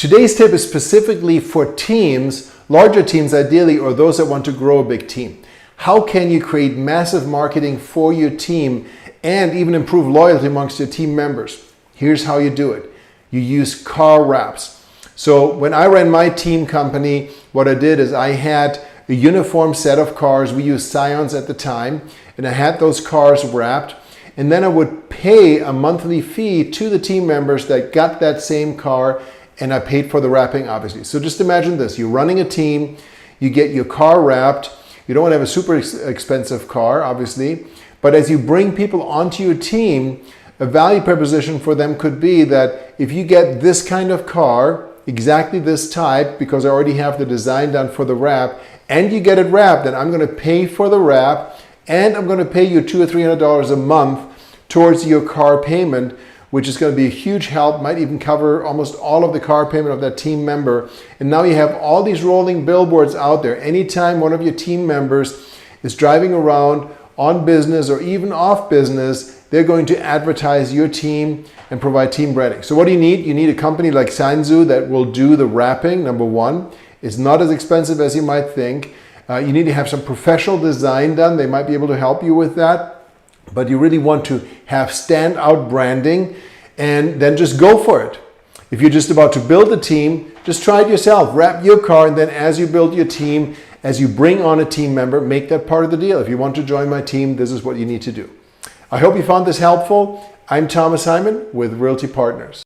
Today's tip is specifically for teams, larger teams ideally, or those that want to grow a big team. How can you create massive marketing for your team and even improve loyalty amongst your team members? Here's how you do it. You use car wraps. So when I ran my team company, what I did is I had a uniform set of cars. We used Scions at the time, and I had those cars wrapped. And then I would pay a monthly fee to the team members that got that same car, and I paid for the wrapping, obviously. So just imagine this. You're running a team, you get your car wrapped. You don't want to have a super expensive car, obviously. But as you bring people onto your team, a value proposition for them could be that if you get this kind of car, exactly this type, because I already have the design done for the wrap, and you get it wrapped, then I'm going to pay for the wrap, and I'm going to pay you $200 or $300 a month towards your car payment, which is going to be a huge help, might even cover almost all of the car payment of that team member. And now you have all these rolling billboards out there. Anytime one of your team members is driving around on business or even off business, they're going to advertise your team and provide team branding. So what do you need? You need a company like Sanzu that will do the wrapping, number one. It's not as expensive as you might think. You need to have some professional design done. They might be able to help you with that. But you really want to have standout branding, and then just go for it. If you're just about to build a team, just try it yourself. Wrap your car, and then as you build your team, as you bring on a team member, make that part of the deal. If you want to join my team, this is what you need to do. I hope you found this helpful. I'm Thomas Hyman with Realty Partners.